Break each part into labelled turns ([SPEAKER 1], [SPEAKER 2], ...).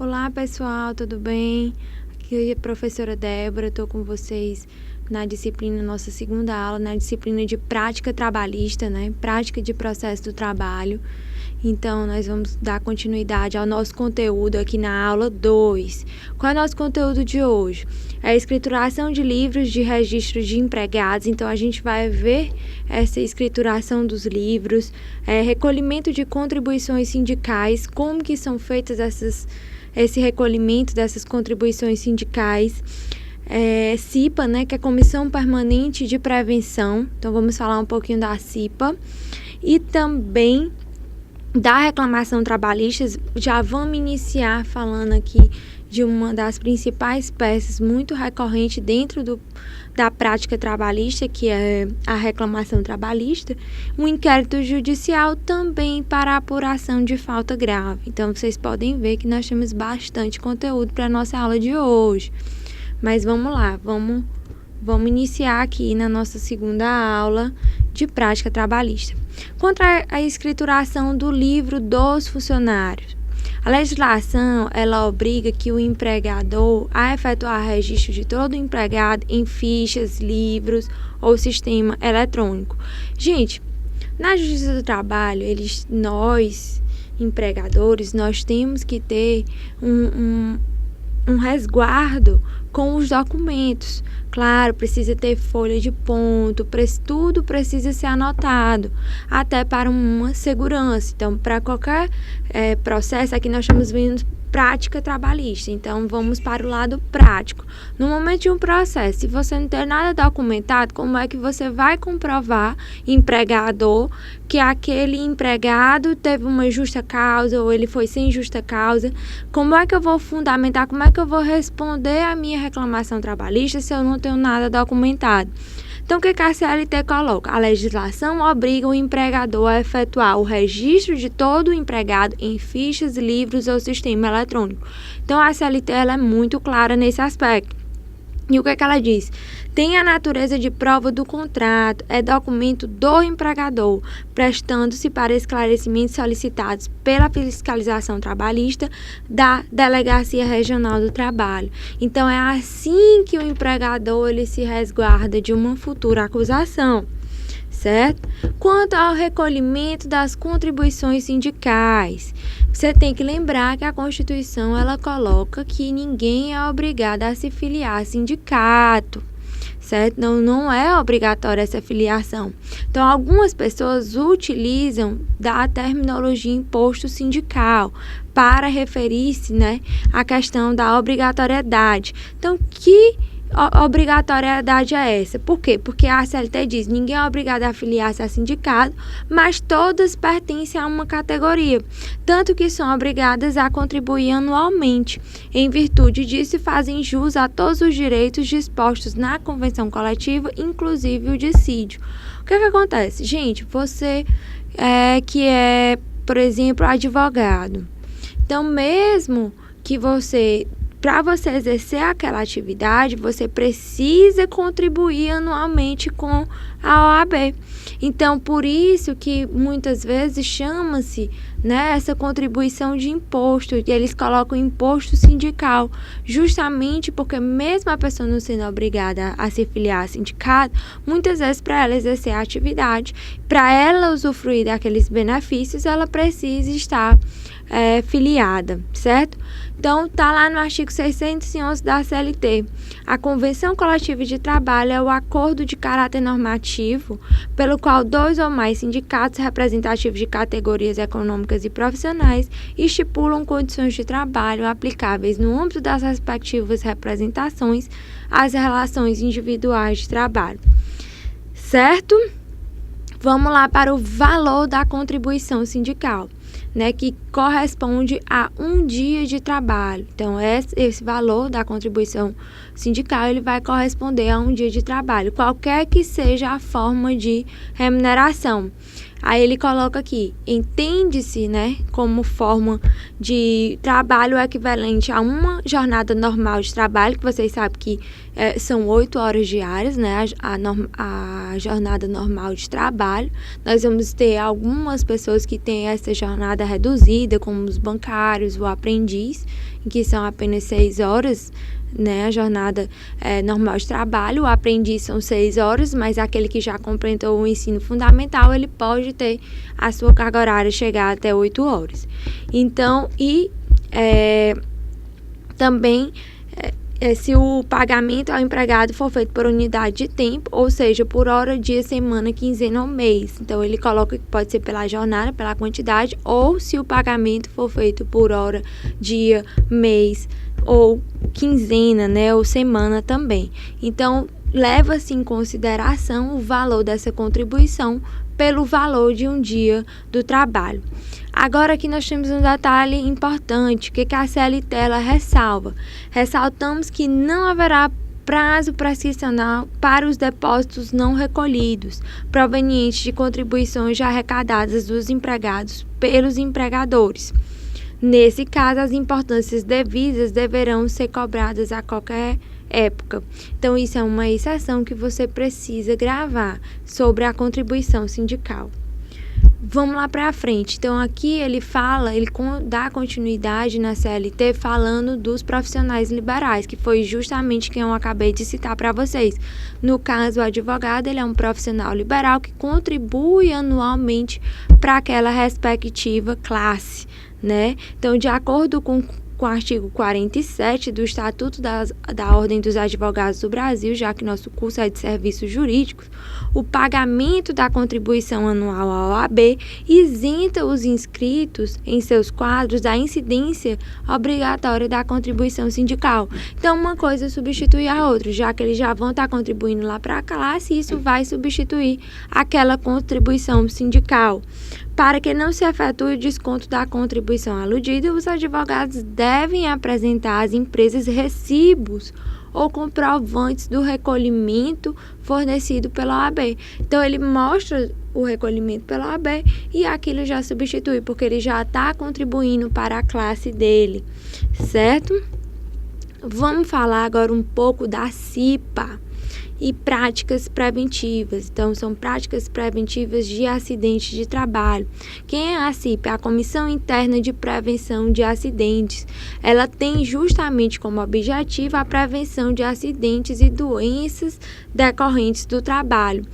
[SPEAKER 1] Olá pessoal, tudo bem? Aqui é a professora Débora, estou com vocês na disciplina, nossa segunda aula, na disciplina de prática trabalhista, né? Prática de processo do trabalho. Então, nós vamos dar continuidade ao nosso conteúdo aqui na aula 2. Qual é o nosso conteúdo de hoje? É a escrituração de livros de registro de empregados. Então, a gente vai ver essa escrituração dos livros, recolhimento de contribuições sindicais, como que são feitas esse recolhimento dessas contribuições sindicais, CIPA, né, que é a Comissão Permanente de Prevenção. Então, vamos falar um pouquinho da CIPA e também da reclamação trabalhista. Já vamos iniciar falando aqui de uma das principais peças muito recorrente dentro da prática trabalhista, que é a reclamação trabalhista, um inquérito judicial também para a apuração de falta grave. Então, vocês podem ver que nós temos bastante conteúdo para a nossa aula de hoje. Mas vamos lá, vamos iniciar aqui na nossa segunda aula de prática trabalhista. Contra a escrituração do livro dos funcionários. A legislação, ela obriga que o empregador a efetuar registro de todo empregado em fichas, livros ou sistema eletrônico. Gente, na Justiça do Trabalho, nós, empregadores, nós temos que ter um resguardo com os documentos. Claro, precisa ter folha de ponto, tudo precisa ser anotado, até para uma segurança. Então, para qualquer processo, aqui nós estamos vendo prática trabalhista. Então, vamos para o lado prático. No momento de um processo, se você não tem nada documentado, como é que você vai comprovar, empregador, que aquele empregado teve uma justa causa ou ele foi sem justa causa? Como é que eu vou fundamentar, como é que eu vou responder a minha reclamação trabalhista se eu não tenho nada documentado? Então, o que a CLT coloca? A legislação obriga o empregador a efetuar o registro de todo o empregado em fichas, livros ou sistema eletrônico. Então, a CLT ela é muito clara nesse aspecto. E o que ela diz? Tem a natureza de prova do contrato, é documento do empregador, prestando-se para esclarecimentos solicitados pela fiscalização trabalhista da Delegacia Regional do Trabalho. Então, é assim que o empregador ele se resguarda de uma futura acusação, certo? Quanto ao recolhimento das contribuições sindicais, você tem que lembrar que a Constituição ela coloca que ninguém é obrigado a se filiar a sindicato, certo? Não é obrigatória essa filiação. Então, algumas pessoas utilizam da terminologia imposto sindical para referir-se, né, à questão da obrigatoriedade. Então, que obrigatoriedade é essa? Por quê? Porque a CLT diz que ninguém é obrigado a afiliar-se a sindicato, mas todas pertencem a uma categoria, tanto que são obrigadas a contribuir anualmente. Em virtude disso, fazem jus a todos os direitos dispostos na convenção coletiva, inclusive o dissídio. O que acontece? Gente, você que é, por exemplo, advogado. Então, mesmo que para você exercer aquela atividade, você precisa contribuir anualmente com a OAB. Então, por isso que muitas vezes chama-se, né, essa contribuição de imposto, e eles colocam imposto sindical, justamente porque mesmo a pessoa não sendo obrigada a se filiar a sindicato, muitas vezes para ela exercer a atividade, para ela usufruir daqueles benefícios, ela precisa estar filiada, certo? Então, está lá no artigo 611 da CLT. A Convenção Coletiva de Trabalho é o acordo de caráter normativo pelo qual 2 ou mais sindicatos representativos de categorias econômicas e profissionais estipulam condições de trabalho aplicáveis no âmbito das respectivas representações às relações individuais de trabalho. Certo? Vamos lá para o valor da contribuição sindical, né, que corresponde a um dia de trabalho. Então, esse valor da contribuição sindical ele vai corresponder a um dia de trabalho, qualquer que seja a forma de remuneração. Aí ele coloca aqui, entende-se, né, como forma de trabalho equivalente a uma jornada normal de trabalho, que vocês sabem que são 8 horas diárias, né, a jornada normal de trabalho. Nós vamos ter algumas pessoas que têm essa jornada reduzida, como os bancários, o aprendiz, que são apenas 6 horas, né, a jornada normal de trabalho. O aprendiz são 6 horas, mas aquele que já completou o ensino fundamental, ele pode ter a sua carga horária chegar até 8 horas. Então, também, se o pagamento ao empregado for feito por unidade de tempo, ou seja, por hora, dia, semana, quinzena ou mês. Então, ele coloca que pode ser pela jornada, pela quantidade, ou se o pagamento for feito por hora, dia, mês, ou quinzena, né, ou semana também. Então, leva-se em consideração o valor dessa contribuição pelo valor de um dia do trabalho. Agora aqui nós temos um detalhe importante, o que a CLT ela ressalva. Ressaltamos que não haverá prazo prescricional para os depósitos não recolhidos, provenientes de contribuições já arrecadadas dos empregados pelos empregadores. Nesse caso, as importâncias devidas deverão ser cobradas a qualquer época. Então, isso é uma exceção que você precisa gravar sobre a contribuição sindical. Vamos lá para frente. Então, aqui ele dá continuidade na CLT falando dos profissionais liberais, que foi justamente quem eu acabei de citar para vocês. No caso, o advogado, ele é um profissional liberal que contribui anualmente para aquela respectiva classe, né? Então, de acordo com o artigo 47 do Estatuto da Ordem dos Advogados do Brasil, já que nosso curso é de serviços jurídicos, o pagamento da contribuição anual à OAB isenta os inscritos em seus quadros da incidência obrigatória da contribuição sindical. Então, uma coisa substitui a outra, já que eles já vão estar contribuindo lá para a classe, isso vai substituir aquela contribuição sindical. Para que não se efetue o desconto da contribuição aludida, os advogados devem apresentar às empresas recibos ou comprovantes do recolhimento fornecido pela OAB. Então, ele mostra o recolhimento pela OAB e aquilo já substitui, porque ele já está contribuindo para a classe dele, certo? Vamos falar agora um pouco da CIPA e práticas preventivas. Então, são práticas preventivas de acidentes de trabalho. Quem é a CIPA? É a Comissão Interna de Prevenção de Acidentes. Ela tem justamente como objetivo a prevenção de acidentes e doenças decorrentes do trabalho,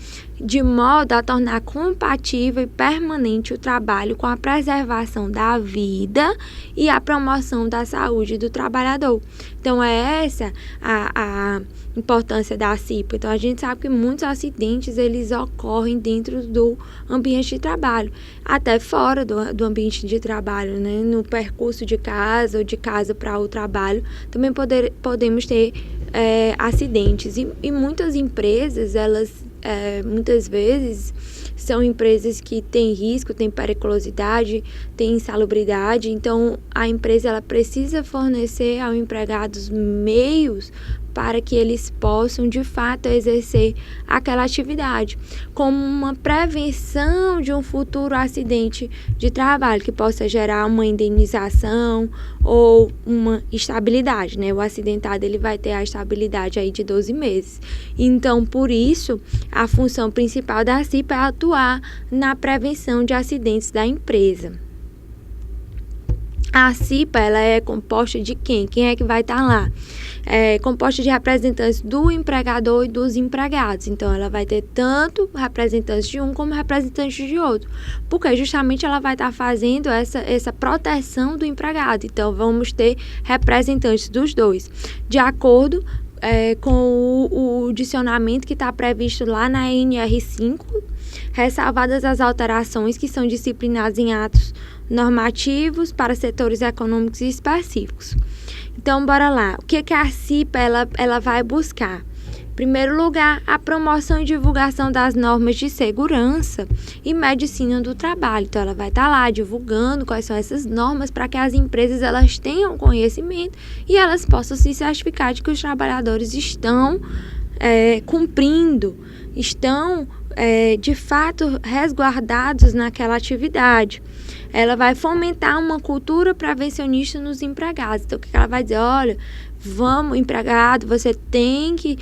[SPEAKER 1] de modo a tornar compatível e permanente o trabalho com a preservação da vida e a promoção da saúde do trabalhador. Então, é essa a importância da CIPA. Então, a gente sabe que muitos acidentes, eles ocorrem dentro do ambiente de trabalho, até fora do ambiente de trabalho, né? No percurso de casa ou de casa para o trabalho, também podemos ter acidentes. E muitas empresas, elas muitas vezes são empresas que têm risco, têm periculosidade, têm insalubridade. Então, a empresa ela precisa fornecer aos empregados meios para que eles possam, de fato, exercer aquela atividade, como uma prevenção de um futuro acidente de trabalho, que possa gerar uma indenização ou uma estabilidade, né? O acidentado, ele vai ter a estabilidade aí de 12 meses. Então, por isso, a função principal da CIPA é atuar na prevenção de acidentes da empresa. A CIPA, ela é composta de quem? Quem é que vai estar lá? É composta de representantes do empregador e dos empregados. Então, ela vai ter tanto representantes de um como representantes de outro, porque justamente ela vai estar fazendo essa proteção do empregado. Então, vamos ter representantes dos dois, de acordo com o dicionamento que está previsto lá na NR5, ressalvadas as alterações que são disciplinadas em atos normativos para setores econômicos específicos. Então, bora lá. O que a CIPA ela vai buscar? Em primeiro lugar, a promoção e divulgação das normas de segurança e medicina do trabalho. Então, ela vai estar lá divulgando quais são essas normas para que as empresas elas tenham conhecimento e elas possam se certificar de que os trabalhadores estão cumprindo, estão de fato resguardados naquela atividade. Ela vai fomentar uma cultura prevencionista nos empregados. Então, o que ela vai dizer? Olha, vamos, empregado, você tem que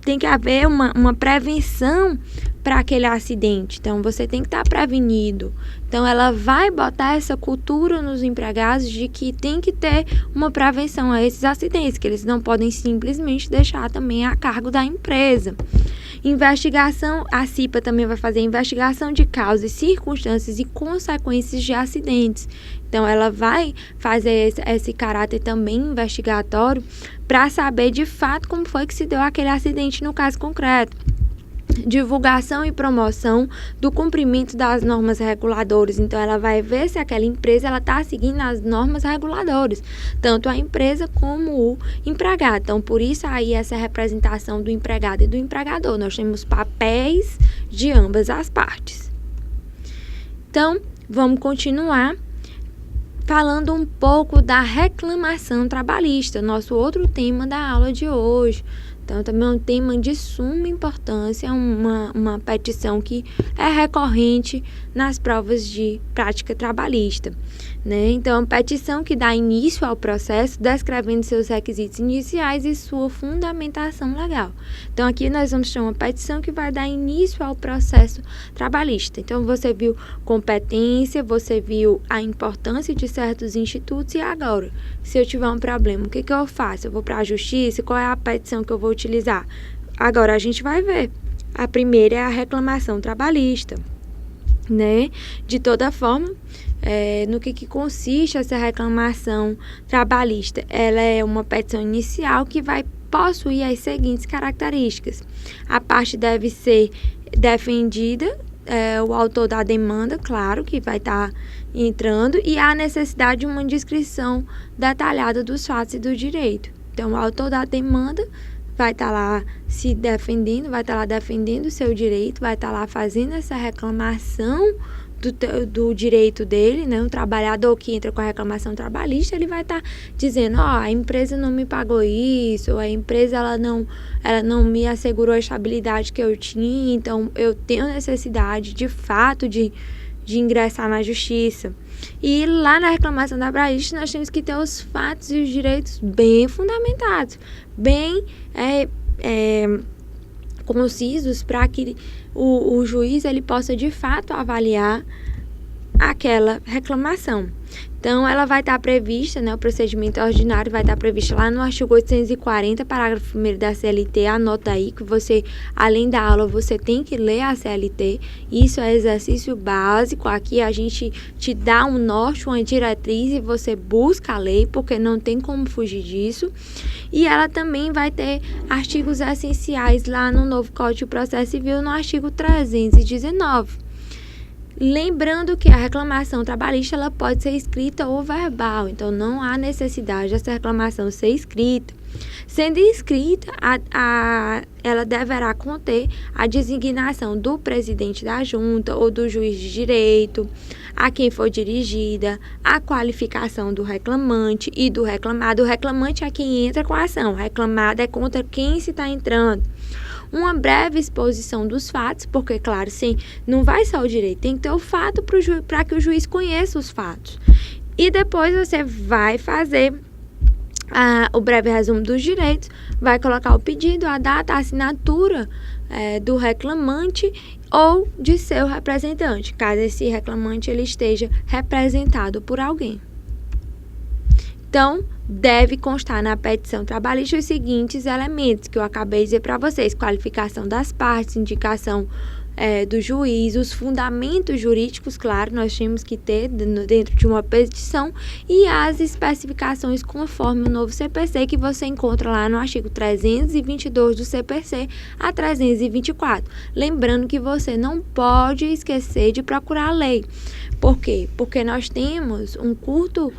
[SPEAKER 1] tem que haver uma prevenção para aquele acidente. Então, você tem que estar prevenido. Então, ela vai botar essa cultura nos empregados de que tem que ter uma prevenção a esses acidentes, que eles não podem simplesmente deixar também a cargo da empresa. Investigação, a CIPA também vai fazer investigação de causas, circunstâncias e consequências de acidentes. Então, ela vai fazer esse caráter também investigatório para saber de fato como foi que se deu aquele acidente no caso concreto. Divulgação e promoção do cumprimento das normas reguladoras. Então, ela vai ver se aquela empresa está seguindo as normas reguladoras, tanto a empresa como o empregado. Então, por isso aí essa representação do empregado e do empregador. Nós temos papéis de ambas as partes. Então, vamos continuar falando um pouco da reclamação trabalhista, nosso outro tema da aula de hoje. Então, também é um tema de suma importância, uma petição que é recorrente nas provas de prática trabalhista, né? Então, é uma petição que dá início ao processo, descrevendo seus requisitos iniciais e sua fundamentação legal. Então, aqui nós vamos ter uma petição que vai dar início ao processo trabalhista. Então, você viu competência, você viu a importância de certos institutos e agora, se eu tiver um problema, o que eu faço? Eu vou para a justiça? Qual é a petição que eu vou utilizar? Agora a gente vai ver. A primeira é a reclamação trabalhista, né? De toda forma, no que consiste essa reclamação trabalhista? Ela é uma petição inicial que vai possuir as seguintes características. A parte deve ser defendida, o autor da demanda, claro, que vai estar entrando, e há necessidade de uma descrição detalhada dos fatos e do direito. Então, o autor da demanda vai estar lá se defendendo, vai estar lá defendendo o seu direito, vai estar lá fazendo essa reclamação do direito dele, né? O trabalhador que entra com a reclamação trabalhista, ele vai estar dizendo, a empresa não me pagou isso, ou a empresa ela não me assegurou a estabilidade que eu tinha, então eu tenho necessidade, de fato, de ingressar na justiça. E lá na reclamação trabalhista, nós temos que ter os fatos e os direitos bem fundamentados, bem concisos, para que o juiz ele possa de fato avaliar aquela reclamação. Então, ela vai estar prevista, né, o procedimento ordinário vai estar previsto lá no artigo 840, parágrafo 1º da CLT. Anota aí que você, além da aula, você tem que ler a CLT. Isso é exercício básico. Aqui a gente te dá um norte, uma diretriz e você busca a lei, porque não tem como fugir disso. E ela também vai ter artigos essenciais lá no novo Código de Processo Civil, no artigo 319. Lembrando que a reclamação trabalhista ela pode ser escrita ou verbal, então não há necessidade dessa reclamação ser escrita. Sendo escrita, ela deverá conter a designação do presidente da junta ou do juiz de direito, a quem for dirigida, a qualificação do reclamante e do reclamado. O reclamante é quem entra com a ação, o reclamado é contra quem se está entrando. Uma breve exposição dos fatos, porque, claro, sim, não vai só o direito, tem que ter o fato para que o juiz conheça os fatos. E depois você vai fazer o breve resumo dos direitos, vai colocar o pedido, a data, a assinatura do reclamante ou de seu representante, caso esse reclamante ele esteja representado por alguém. Então, deve constar na petição trabalhista os seguintes elementos que eu acabei de dizer para vocês: qualificação das partes, indicação do juiz, os fundamentos jurídicos, claro, nós temos que ter dentro de uma petição, e as especificações conforme o novo CPC, que você encontra lá no artigo 322 do CPC a 324. Lembrando que você não pode esquecer de procurar a lei. Por quê? Porque nós temos um curto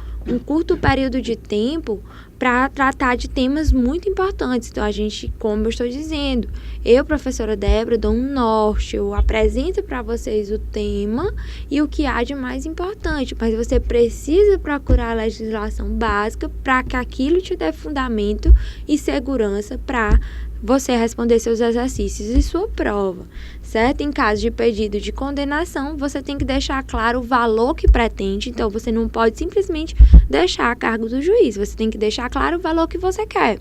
[SPEAKER 1] período de tempo para tratar de temas muito importantes. Então, a gente, como eu estou dizendo, eu, professora Débora, dou um norte, eu apresento para vocês o tema e o que há de mais importante, mas você precisa procurar a legislação básica para que aquilo te dê fundamento e segurança para você responder seus exercícios e sua prova, certo? Em caso de pedido de condenação, você tem que deixar claro o valor que pretende, então você não pode simplesmente deixar a cargo do juiz, você tem que deixar claro o valor que você quer,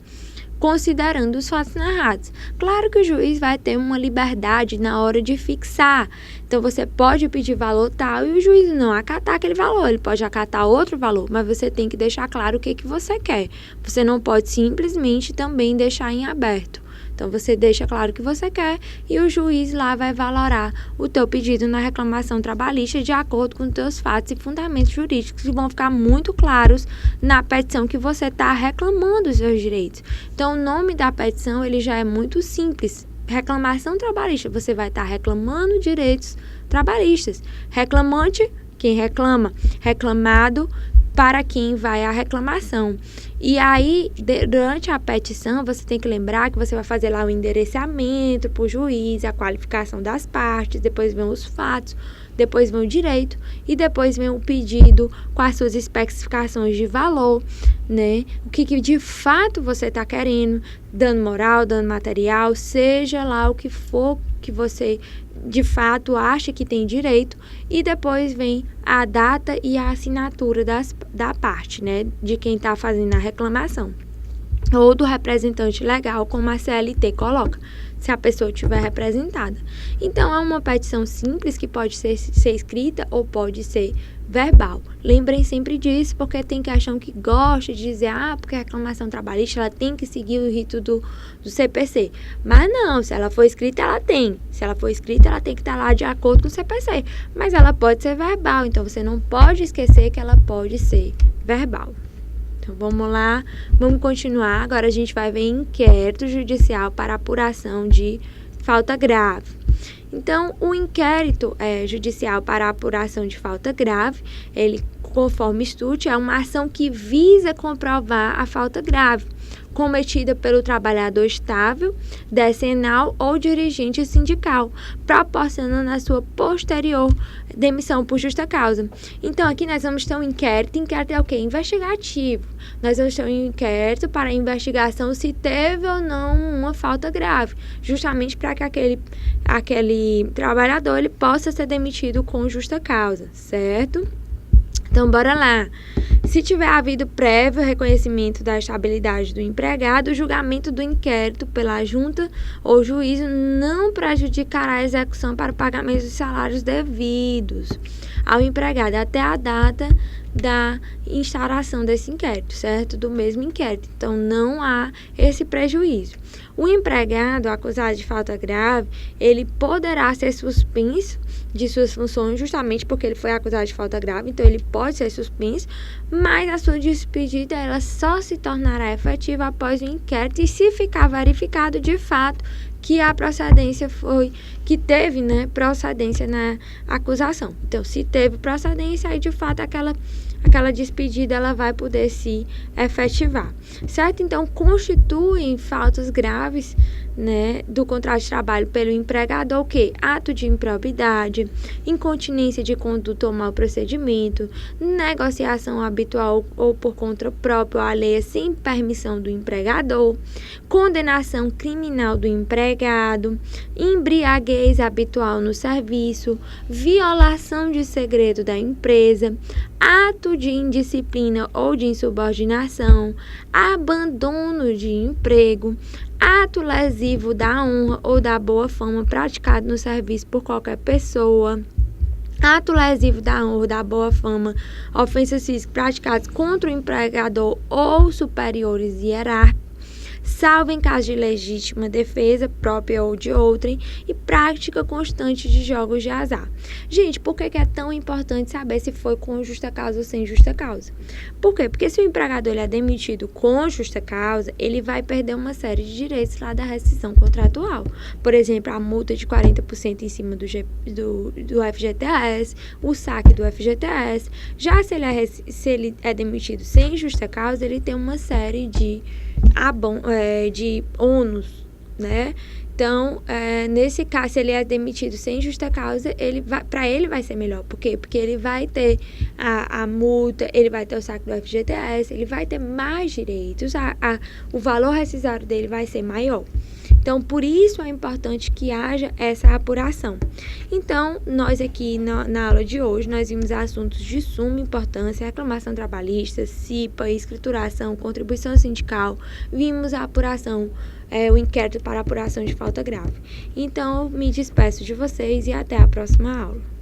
[SPEAKER 1] considerando os fatos narrados. Claro que o juiz vai ter uma liberdade na hora de fixar, então você pode pedir valor tal e o juiz não acatar aquele valor, ele pode acatar outro valor, mas você tem que deixar claro o que você quer, você não pode simplesmente também deixar em aberto. Então, você deixa claro o que você quer e o juiz lá vai valorar o teu pedido na reclamação trabalhista de acordo com os teus fatos e fundamentos jurídicos que vão ficar muito claros na petição que você está reclamando os seus direitos. Então, o nome da petição ele já é muito simples. Reclamação trabalhista, você vai estar reclamando direitos trabalhistas. Reclamante, quem reclama. Reclamado, para quem vai a reclamação. E aí, durante a petição, você tem que lembrar que você vai fazer lá o endereçamento para o juiz, a qualificação das partes, depois vem os fatos, depois vem o direito e depois vem o pedido com as suas especificações de valor, né? O que de fato você está querendo, dano moral, dano material, seja lá o que for que você de fato acha que tem direito, e depois vem a data e a assinatura da parte, né, de quem está fazendo a reclamação, ou do representante legal, como a CLT coloca, se a pessoa estiver representada. Então, é uma petição simples que pode ser escrita ou pode ser verbal. Lembrem sempre disso, porque tem questão que gosta de dizer, porque a reclamação trabalhista ela tem que seguir o rito do CPC. Mas não, se ela for escrita, ela tem. Se ela for escrita, ela tem que estar lá de acordo com o CPC. Mas ela pode ser verbal, então você não pode esquecer que ela pode ser verbal. Então, vamos lá, vamos continuar. Agora a gente vai ver inquérito judicial para apuração de falta grave. Então, o inquérito judicial para apuração de falta grave, ele, conforme estude, é uma ação que visa comprovar a falta grave cometida pelo trabalhador estável, decenal ou dirigente sindical, proporcionando a sua posterior demissão por justa causa. Então, aqui nós vamos ter um inquérito. Inquérito é o quê? Investigativo. Nós vamos ter um inquérito para investigação se teve ou não uma falta grave, justamente para que aquele trabalhador ele possa ser demitido com justa causa, certo? Então, bora lá. Se tiver havido prévio reconhecimento da estabilidade do empregado, o julgamento do inquérito pela junta ou juízo não prejudicará a execução para o pagamento dos salários devidos ao empregado até a data da instauração desse inquérito, certo? Do mesmo inquérito. Então, não há esse prejuízo. O empregado acusado de falta grave, ele poderá ser suspenso de suas funções justamente porque ele foi acusado de falta grave, então ele pode ser suspenso, mas a sua despedida ela só se tornará efetiva após o inquérito e se ficar verificado de fato que a procedência que teve, né, procedência na acusação. Então, se teve procedência, aí de fato aquela despedida ela vai poder se efetivar, certo? Então, constituem faltas graves, né, do contrato de trabalho pelo empregador o quê? Ato de improbidade, incontinência de conduta ou mau procedimento, negociação habitual ou por conta própria ou alheia sem permissão do empregador, condenação criminal do empregado, embriaguez habitual no serviço, violação de segredo da empresa, ato de indisciplina ou de insubordinação, abandono de emprego, ato lesivo da honra ou da boa fama praticado no serviço por qualquer pessoa, ato lesivo da honra ou da boa fama, ofensas físicas praticadas contra o empregador ou superiores hierárquicos, salvo em caso de legítima defesa própria ou de outrem, e prática constante de jogos de azar. Gente, por que é tão importante saber se foi com justa causa ou sem justa causa? Por quê? Porque se o empregador ele é demitido com justa causa, ele vai perder uma série de direitos lá da rescisão contratual. Por exemplo, a multa de 40% em cima do FGTS, o saque do FGTS. Já se ele é demitido sem justa causa, ele tem uma série de ônus, né? Então, nesse caso, se ele é demitido sem justa causa, para ele vai ser melhor. Por quê? Porque ele vai ter a multa, ele vai ter o saque do FGTS, ele vai ter mais direitos, o valor rescisório dele vai ser maior. Então, por isso é importante que haja essa apuração. Então, nós aqui na aula de hoje, nós vimos assuntos de suma importância: reclamação trabalhista, CIPA, escrituração, contribuição sindical, vimos a apuração, o inquérito para apuração de falta grave. Então, me despeço de vocês e até a próxima aula.